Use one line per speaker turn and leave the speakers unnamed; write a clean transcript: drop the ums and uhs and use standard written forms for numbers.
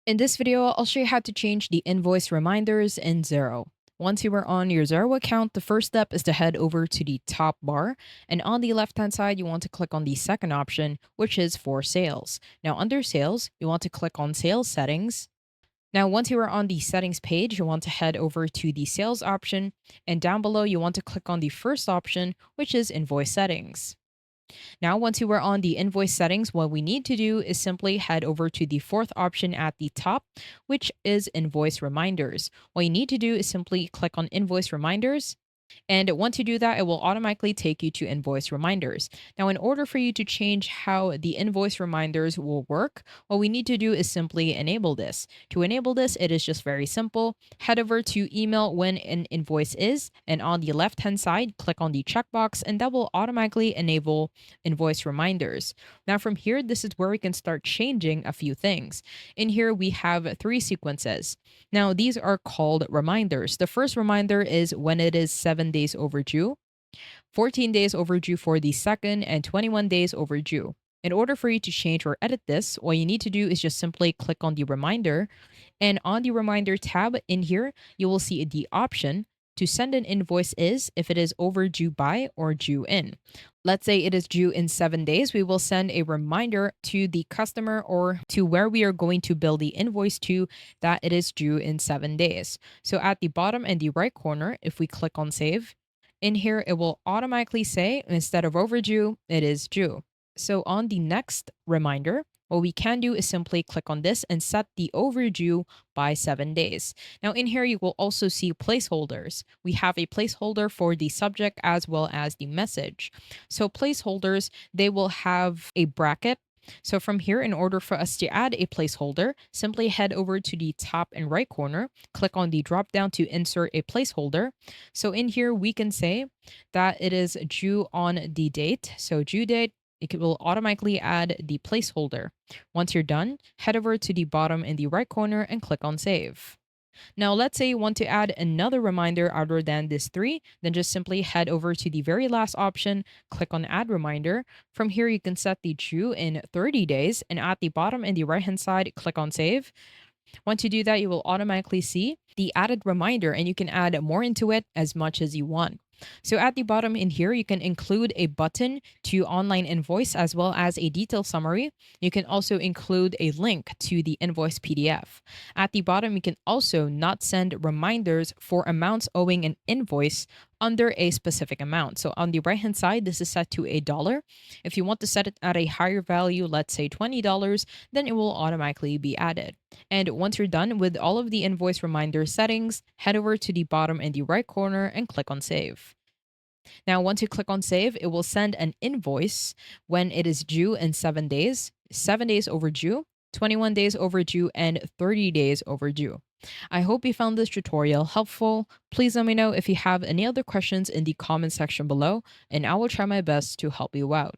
In this video, I'll show you how to change the invoice reminders in Xero. Once you are on your Xero account, the first step is to head over to the top bar. And on the left hand side, you want to click on the second option, which is for sales. Now, under sales, you want to click on sales settings. Now, once you are on the settings page, you want to head over to the sales option. And down below, you want to click on the first option, which is invoice settings. Now, once you are on the invoice settings, what we need to do is simply head over to the fourth option at the top, which is invoice reminders. What you need to do is simply click on invoice reminders. And once you do that, it will automatically take you to invoice reminders. Now, in order for you to change how the invoice reminders will work, what we need to do is simply enable this. To enable this, it is just very simple. Head over to email when an invoice is, and on the left hand side, click on the checkbox, and that will automatically enable invoice reminders. Now, from here, this is where we can start changing a few things. In here, we have three sequences. Now, these are called reminders. The first reminder is when it is 7 days overdue, 14 days overdue for the second, and 21 days overdue. In order for you to change or edit this, what you need to do is just simply click on the reminder. And on the reminder tab in here, you will see the option to send an invoice is if it is overdue by or due in. Let's say it is due in 7 days, we will send a reminder to the customer or to where we are going to bill the invoice to that it is due in 7 days. So at the bottom and the right corner, if we click on save, in here it will automatically say instead of overdue, it is due. So on the next reminder, what we can do is simply click on this and set the overdue by 7 days. Now, in here, you will also see placeholders. We have a placeholder for the subject as well as the message. So, placeholders, they will have a bracket. So, from here, in order for us to add a placeholder, simply head over to the top and right corner, click on the drop down to insert a placeholder. So, in here, we can say that it is due on the date. So, due date, it will automatically add the placeholder. Once you're done, head over to the bottom in the right corner and click on save. Now, let's say you want to add another reminder other than this three, then just simply head over to the very last option, click on add reminder. From here, you can set the due in 30 days, and at the bottom in the right hand side, click on save. Once you do that, you will automatically see the added reminder and you can add more into it as much as you want. So at the bottom in here, you can include a button to online invoice as well as a detailed summary. You can also include a link to the invoice PDF. At the bottom, you can also not send reminders for amounts owing an invoice under a specific amount. So on the right hand side, this is set to $1. If you want to set it at a higher value, let's say $20, then it will automatically be added. And once you're done with all of the invoice reminder settings, head over to the bottom in the right corner and click on save. Now, once you click on save, it will send an invoice when it is due in 7 days, 7 days overdue, 21 days overdue, and 30 days overdue. I hope you found this tutorial helpful. Please let me know if you have any other questions in the comment section below, and I will try my best to help you out.